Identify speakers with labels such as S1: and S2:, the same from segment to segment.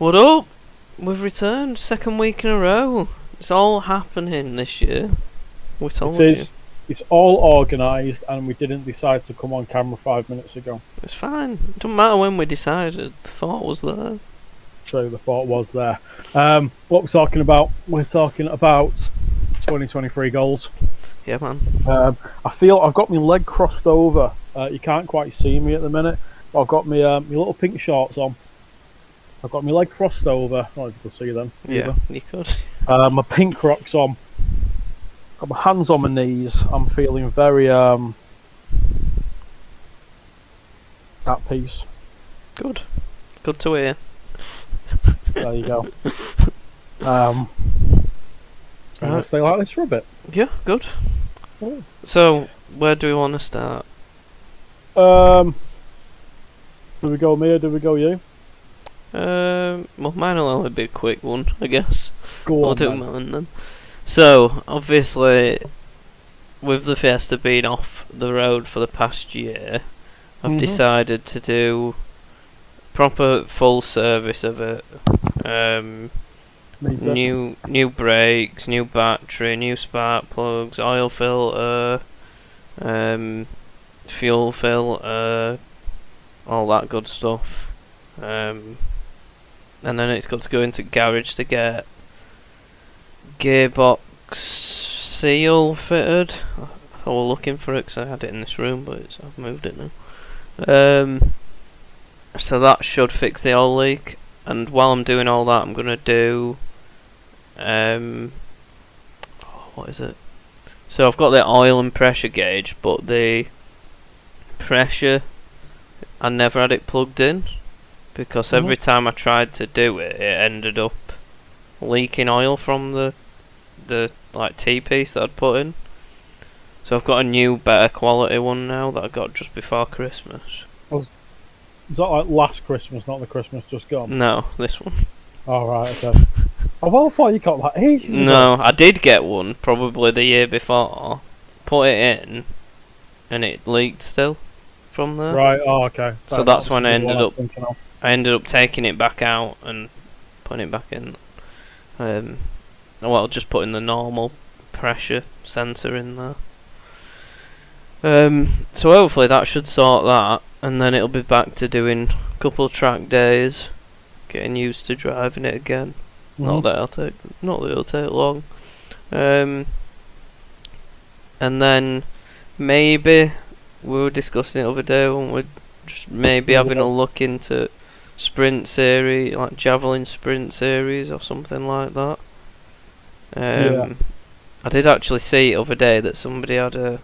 S1: What up? We've returned, second week in a row. It's all happening this year. We told
S2: It is.
S1: you.
S2: It's all organised, and we didn't decide to come on camera 5 minutes ago.
S1: It's fine. It doesn't matter when we decided. The thought was there.
S2: True, the thought was there. What we're talking about? We're talking about 2023 goals.
S1: Yeah, man.
S2: I feel I've got my leg crossed over. You can't quite see me at the minute, but I've got my little pink shorts on. I've got my leg crossed over. I don't know if you can see them.
S1: Yeah, you could.
S2: My pink Crocs on. Got my hands on my knees. I'm feeling very at peace.
S1: Good. Good to hear.
S2: There you go. I'm gonna stay like this for a bit.
S1: Yeah, good.
S2: Oh.
S1: So, where do we want to start?
S2: Do we go me or do we go you?
S1: Well, mine will only be a quick one, I guess.
S2: Go
S1: I'll
S2: on,
S1: do
S2: then.
S1: mine then. So, obviously, with the Fiesta being off the road for the past year, I've decided to do proper full service of it. New brakes, new battery, new spark plugs, oil filter, fuel filter, all that good stuff. And then it's got to go into garage to get gearbox seal fitted. I was looking for it because I had it in this room, but I've moved it now. So that should fix the oil leak. And while I'm doing all that, I'm gonna do what is it? So I've got the oil and pressure gauge, but the pressure I never had it plugged in because every time I tried to do it, it ended up leaking oil from the like T-piece that I'd put in. So I've got a new, better quality one now that I got just before Christmas.
S2: Is that like last Christmas, not the Christmas just gone?
S1: No, this one.
S2: Oh, right, okay. I thought you got that ages ago.
S1: No, I did get one probably the year before. Put it in, and it leaked still from there.
S2: Right. Oh, okay.
S1: So that's when I ended up.
S2: Thinking of.
S1: I ended up taking it back out and putting it back in. Well, just putting the normal pressure sensor in there. So hopefully that should sort that, and then it'll be back to doing a couple of track days, getting used to driving it again. Not that it'll take long. And then maybe we were discussing it the other day when we're just maybe having a look into Sprint Series, like Javelin Sprint Series or something like that. I did actually see the other day that somebody had a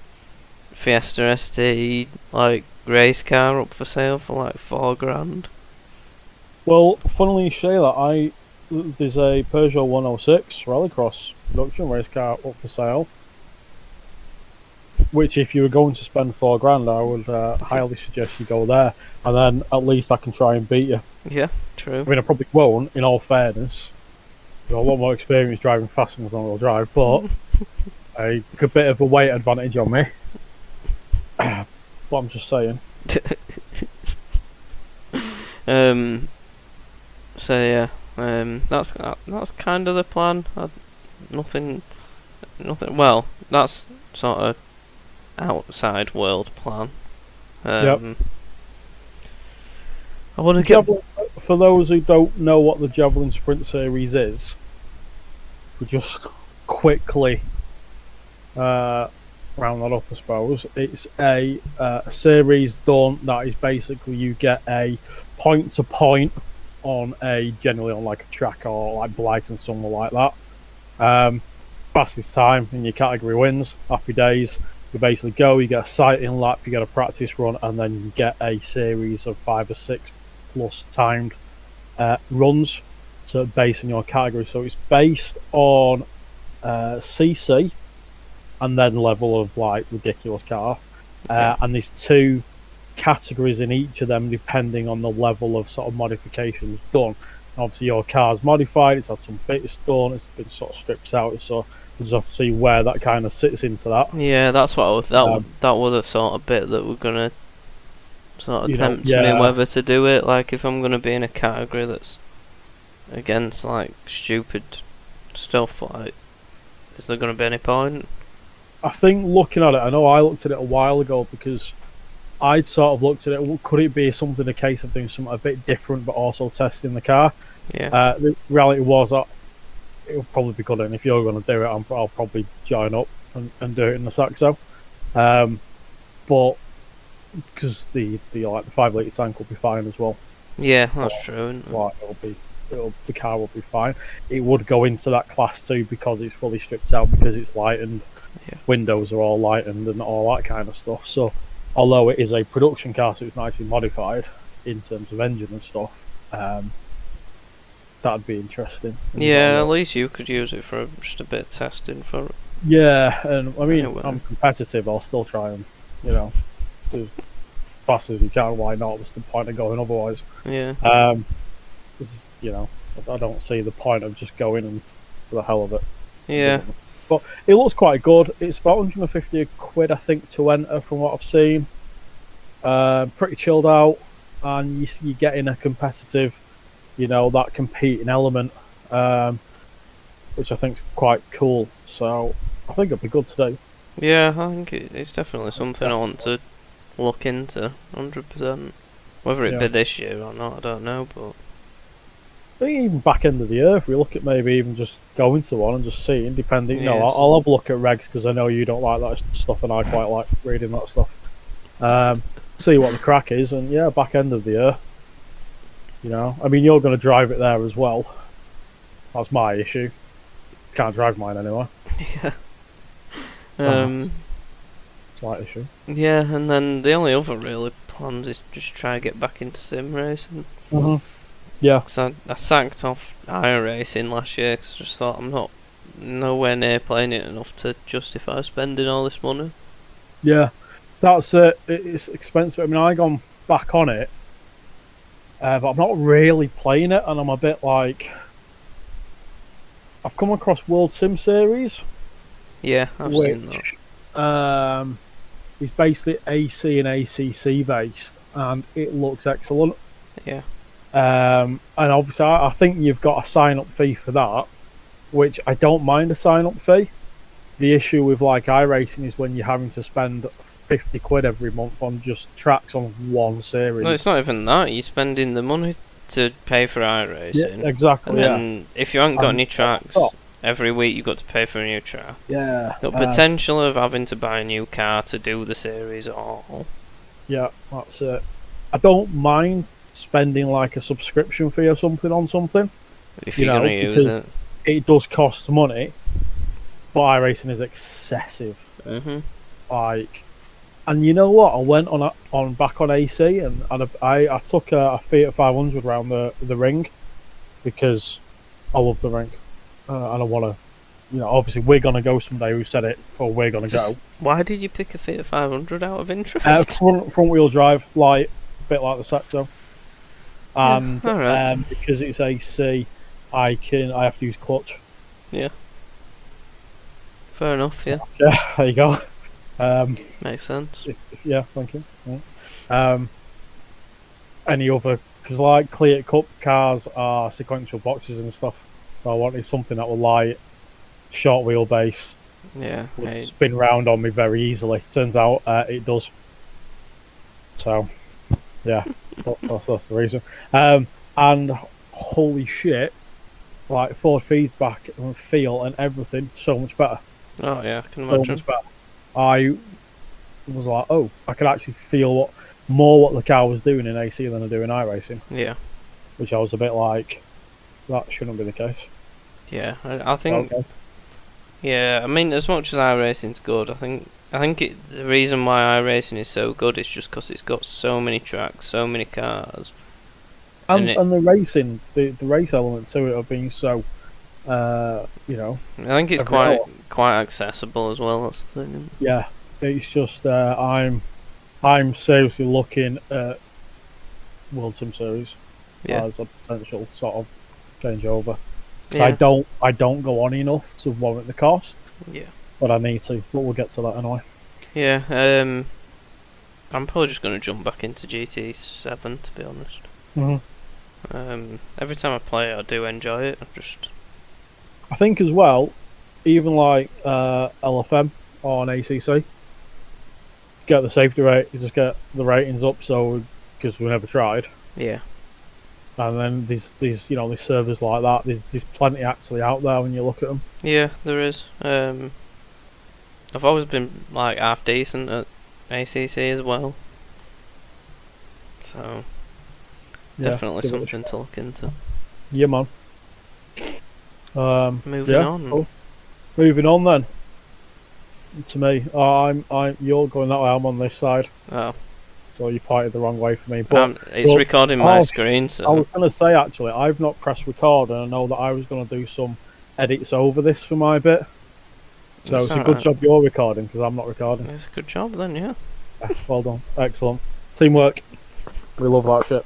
S1: Fiesta ST like race car up for sale for like $4,000.
S2: Well, funnily you say that, there's a Peugeot 106 Rallycross production race car up for sale. Which, if you were going to spend $4,000, I would highly suggest you go there, and then at least I can try and beat you.
S1: Yeah, true.
S2: I mean, I probably won't, in all fairness. I've got a lot more experience driving faster than all-wheel drive, but a good bit of a weight advantage on me. But I'm just saying.
S1: So yeah, that's kind of the plan. Nothing. Well, that's sort of outside world plan.
S2: Yep.
S1: I want to get.
S2: For those who don't know what the Javelin Sprint Series is, we just quickly round that up, I suppose. It's a series done that is basically you get a point to point on generally on like a track or like Blighton, somewhere like that. Fastest time in your category wins. Happy days. You basically go, you get a sighting lap, you get a practice run, and then you get a series of 5 or 6 plus timed runs to base in your category. So it's based on CC and then level of like ridiculous car. And there's 2 categories in each of them depending on the level of sort of modifications done. Obviously your car's modified, it's had some bits done, it's been sort of stripped out, so we'll just have to see where that kind of sits into that.
S1: Yeah, that's what that was the sort of bit that we're gonna sort of tempt me whether to do it. Like if I'm gonna be in a category that's against like stupid stuff. Like, is there going to be any point?
S2: I think looking at it, I know I looked at it a while ago because I'd sort of looked at it. Could it be something, a case of doing something a bit different, but also testing the car?
S1: Yeah.
S2: The reality was that it'll probably be good, and if you're going to do it, I'll probably join up and do it in the Saxo. But because the 5 litre tank will be fine as well.
S1: Yeah, that's true. Isn't it?
S2: Like the car will be fine. It would go into that class 2 because it's fully stripped out, because it's lightened.
S1: Yeah.
S2: Windows are all lightened and all that kind of stuff. So, although it is a production car, so it's nicely modified in terms of engine and stuff, that'd be interesting.
S1: Yeah, at least you could use it for just a bit of testing for it.
S2: Yeah, and I mean,
S1: Anyway.
S2: I'm competitive. I'll still try and, do as fast as you can. Why not? What's the point of going otherwise?
S1: Yeah.
S2: Because, I don't see the point of just going and for the hell of it.
S1: Yeah.
S2: But it looks quite good. It's about 150 quid, I think, to enter from what I've seen. Pretty chilled out, and you're getting a competitive, that competing element, which I think is quite cool. So I think it'll be good to do.
S1: Yeah, I think it's definitely something I want to look into, 100%. Whether it be this year or not, I don't know, but
S2: I think even back end of the year, if we look at maybe even just going to one and just seeing, depending.
S1: Yes.
S2: I'll have a look at regs because I know you don't like that stuff, and I quite like reading that stuff. See what the crack is, and back end of the year. I mean, you're going to drive it there as well. That's my issue. Can't drive mine anyway.
S1: Yeah.
S2: Slight issue.
S1: Yeah, and then the only other really plans is just try to get back into sim racing.
S2: Mm-hmm. Yeah.
S1: Because I sacked off iRacing last year because I just thought I'm not nowhere near playing it enough to justify spending all this money.
S2: Yeah, that's it. It's expensive. I mean, I gone back on it, but I'm not really playing it, and I'm a bit like, I've come across World Sim Series.
S1: Yeah, I've seen that.
S2: It's basically AC and ACC based, and it looks excellent.
S1: Yeah.
S2: And obviously, I think you've got a sign-up fee for that, which I don't mind a sign-up fee. The issue with like iRacing is when you're having to spend 50 quid every month on just tracks on one series.
S1: No, it's not even that. You're spending the money to pay for iRacing.
S2: Yeah, exactly.
S1: And then if you haven't got any tracks, every week you've got to pay for a new track.
S2: Yeah.
S1: The potential of having to buy a new car to do the series all.
S2: Yeah, that's it. I don't mind spending like a subscription fee or something on something.
S1: If you're going to use it.
S2: It does cost money, but iRacing is excessive.
S1: Mm-hmm.
S2: And you know what? I went on back on AC, and I took a Fiat 500 around the ring because I love the ring, and I want to. Obviously we're gonna go someday. We've said it, or we're gonna go.
S1: Why did you pick a Fiat 500 out of interest?
S2: Front wheel drive, a bit like the Saxo, and
S1: right.
S2: because it's AC, I have to use clutch.
S1: Yeah. Fair enough. Yeah.
S2: Yeah. There you go.
S1: Makes sense.
S2: Yeah, thank you. Yeah. Any other, because like Clear Cup cars are sequential boxes and stuff. So I wanted something that would light, short wheelbase, would spin round on me very easily. Turns out it does. So yeah, that's the reason. And holy shit, like forward feedback and feel and everything, so much better.
S1: Oh yeah, I can imagine.
S2: So much better. I was like, oh, I could actually feel what the car was doing in AC than I do in iRacing.
S1: Yeah.
S2: Which I was a bit like, that shouldn't be the case.
S1: Yeah, I think.
S2: Okay.
S1: Yeah, I mean, as much as iRacing's good, I think the reason why iRacing is so good is just because it's got so many tracks, so many cars,
S2: and the racing, the race element to it of being so,
S1: I think it's quite accessible as well. That's the thing.
S2: Yeah, it's just I'm seriously looking at World Sim Series as a potential sort of changeover. Because I don't go on enough to warrant the cost.
S1: Yeah.
S2: But I need to. But we'll get to that anyway.
S1: Yeah. I'm probably just going to jump back into GT7 to be honest.
S2: Mm-hmm.
S1: Every time I play it, I do enjoy it.
S2: I think as well, even like LFM on ACC, to get the safety rate, you just get the ratings up. So because we never tried,
S1: Yeah.
S2: and then these these servers like that, there's plenty actually out there when you look at them.
S1: Yeah, there is. I've always been like half decent at ACC as well. So
S2: Yeah,
S1: definitely
S2: give it a
S1: something
S2: shot.
S1: to look into.
S2: Yeah, man.
S1: Moving
S2: Yeah,
S1: on.
S2: cool. Moving on then. To me, you're going that way. I'm on this side,
S1: Oh,
S2: so you pointed the wrong way for me. But
S1: it's recording my screen,
S2: I
S1: so
S2: was going to say actually, I've not pressed record, and I know that I was going to do some edits over this for my bit. So
S1: It's
S2: it's a good
S1: alright.
S2: job you're recording because I'm not recording.
S1: It's a good job then, yeah.
S2: Well done, excellent teamwork. We love that shit.